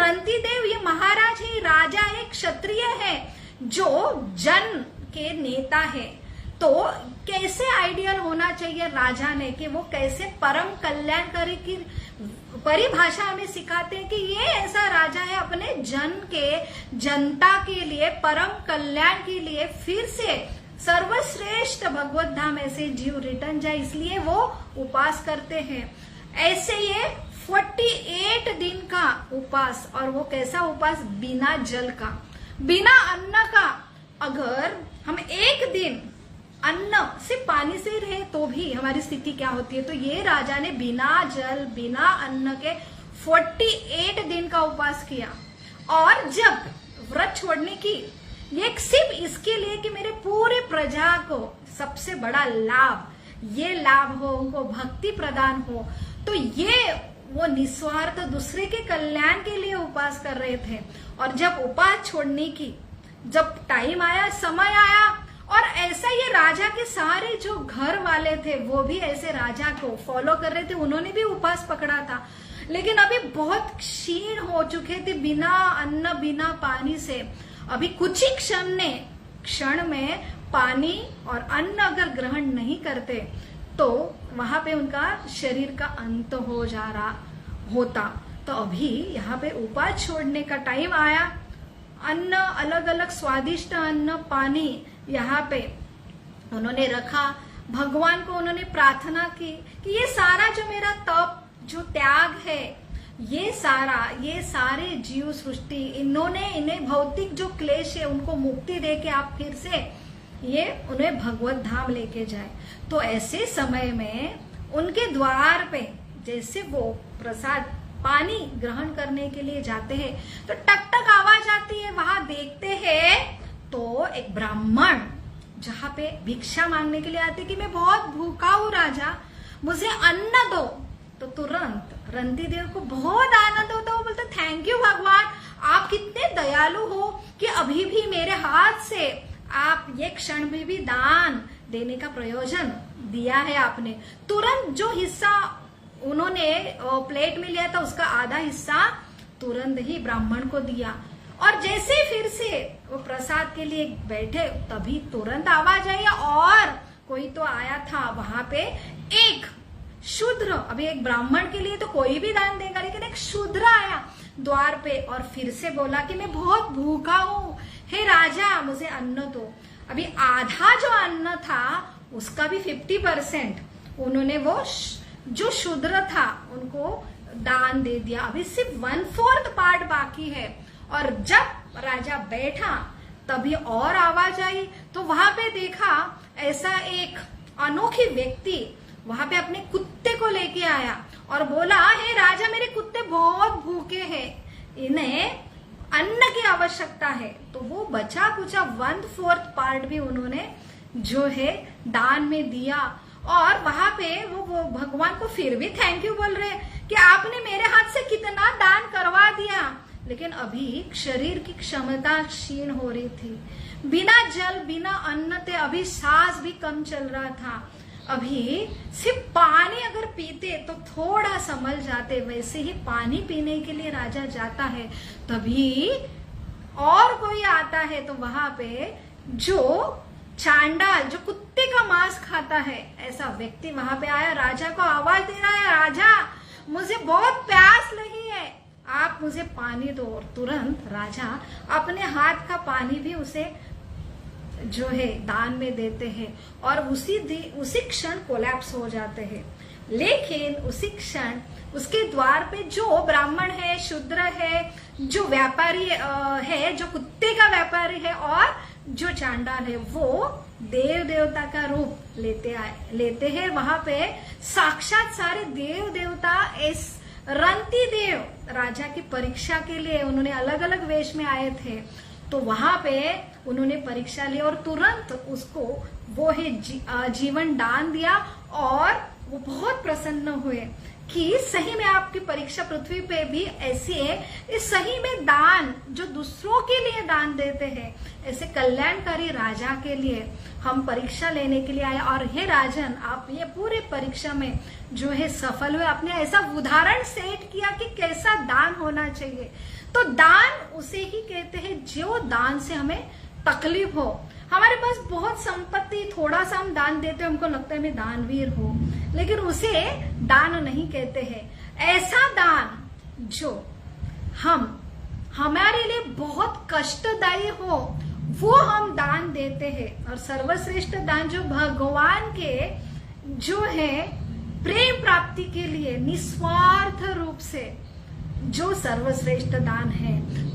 रंतिदेव ये महाराज है, राजा है, क्षत्रिय है, जो जन के नेता है। तो कैसे आइडियल होना चाहिए राजा ने, कि वो कैसे परम कल्याणकारी की परिभाषा हमें सिखाते हैं कि ये ऐसा राजा है अपने जनता के लिए, परम कल्याण के लिए फिर से सर्वश्रेष्ठ भगवत धाम ऐसे जीव रिटर्न जाए, इसलिए वो उपास करते हैं। ऐसे ये 48 दिन का उपास, और वो कैसा उपास, बिना जल का, बिना अन्न का। अगर हम एक दिन अन्न सिर्फ पानी से रहे तो भी हमारी स्थिति क्या होती है। तो ये राजा ने बिना जल बिना अन्न के 48 दिन का उपवास किया। और जब व्रत छोड़ने की, ये सिर्फ इसके लिए कि मेरे पूरे प्रजा को सबसे बड़ा लाभ, ये लाभ हो, उनको भक्ति प्रदान हो, तो ये वो निस्वार्थ दूसरे के कल्याण के लिए उपवास कर रहे थे। और जब उपवास छोड़ने की जब टाइम आया, समय आया, और ऐसा ये राजा के सारे जो घर वाले थे वो भी ऐसे राजा को फॉलो कर रहे थे, उन्होंने भी उपवास पकड़ा था, लेकिन अभी बहुत क्षीण हो चुके थे बिना अन्न बिना पानी से। अभी कुछ ही क्षण में पानी और अन्न अगर ग्रहण नहीं करते तो वहां पे उनका शरीर का अंत हो जा रहा होता। तो अभी यहाँ पे उपवास छोड़ने का टाइम आया। अन्न, अलग अलग स्वादिष्ट अन्न, पानी यहाँ पे उन्होंने रखा। भगवान को उन्होंने प्रार्थना की कि ये सारा जो मेरा तप, जो त्याग है, ये सारे जीव सृष्टि, इन्हें भौतिक जो क्लेश है उनको मुक्ति दे के आप फिर से ये उन्हें भगवत धाम लेके जाए। तो ऐसे समय में उनके द्वार पे जैसे वो प्रसाद पानी ग्रहण करने के लिए जाते हैं तो टक टक आवाज आती है। वहां देखते हैं तो एक ब्राह्मण जहां पे भिक्षा मांगने के लिए आते कि मैं बहुत भूखा हूं राजा, मुझे अन्न दो। तो तुरंत रंतिदेव को बहुत आनंद होता, वो बोलते थैंक यू भगवान, आप कितने दयालु हो कि अभी भी मेरे हाथ से आप ये क्षण में भी दान देने का प्रयोजन दिया है आपने। तुरंत जो हिस्सा उन्होंने प्लेट में लिया था उसका आधा हिस्सा तुरंत ही ब्राह्मण को दिया। और जैसे फिर से वो प्रसाद के लिए बैठे तभी तुरंत आवाज आई और कोई तो आया था वहां पे, एक शूद्र। अभी एक ब्राह्मण के लिए तो कोई भी दान देगा, लेकिन एक शूद्र आया द्वार पे और फिर से बोला कि मैं बहुत भूखा हूँ, हे राजा मुझे अन्न दो। अभी आधा जो अन्न था उसका भी 50% उन्होंने वो जो शूद्र था उनको दान दे दिया। अभी सिर्फ 1/4 पार्ट बाकी है। और जब राजा बैठा तभी और आवाज आई तो वहां पे देखा ऐसा एक अनोखी व्यक्ति वहां पे अपने कुत्ते को लेके आया और बोला, हे राजा मेरे कुत्ते बहुत भूखे हैं, इन्हें अन्न की आवश्यकता है। तो वो बचा कुचा 1/4 पार्ट भी उन्होंने जो है दान में दिया। और वहां पे वो भगवान को फिर भी थैंक यू बोल रहे कि आपने मेरे हाथ से कितना दान करवा दिया। लेकिन अभी शरीर की क्षमता क्षीण हो रही थी, बिना जल बिना अन्न थे, अभी सांस भी कम चल रहा था। अभी सिर्फ पानी अगर पीते तो थोड़ा संभल जाते, वैसे ही पानी पीने के लिए राजा जाता है तभी और कोई आता है। तो वहां पे जो चांडाल जो कुत्ते का मांस खाता है ऐसा व्यक्ति वहां पे आया, राजा को आवाज दे रहा है, राजा मुझे बहुत प्यास लगी है, आप मुझे पानी दो। और तुरंत राजा अपने हाथ का पानी भी उसे जो है दान में देते हैं और उसी क्षण कोलैप्स हो जाते हैं। लेकिन उसी क्षण उसके द्वार पे जो ब्राह्मण है, शूद्र है, जो व्यापारी है, जो कुत्ते का व्यापारी है और जो चांडाल है, वो देव देवता का रूप लेते हैं। वहां पे साक्षात सारे देव देवता इस रंतिदेव राजा की परीक्षा के लिए उन्होंने अलग अलग वेश में आए थे। तो वहां पे उन्होंने परीक्षा ली और तुरंत उसको वो है जीवन दान दिया और वो बहुत प्रसन्न हुए कि सही में आपकी परीक्षा पृथ्वी पे भी ऐसी है, इस सही में दान जो दूसरों के लिए दान देते हैं, ऐसे कल्याणकारी राजा के लिए हम परीक्षा लेने के लिए आए। और हे राजन, आप ये पूरे परीक्षा में जो है सफल हुए, आपने ऐसा उदाहरण सेट किया कि कैसा दान होना चाहिए। तो दान उसे ही कहते हैं जो दान से हमें तकलीफ हो। हमारे पास बहुत संपत्ति, थोड़ा सा हम दान देते हैं, हमको लगता है मैं दानवीर हूं, लेकिन उसे दान नहीं कहते हैं। ऐसा दान जो हमारे लिए बहुत कष्टदायी हो, वो हम दान देते हैं। और सर्वश्रेष्ठ दान जो भगवान के जो है प्रेम प्राप्ति के लिए निस्वार्थ रूप से जो सर्वश्रेष्ठ दान है।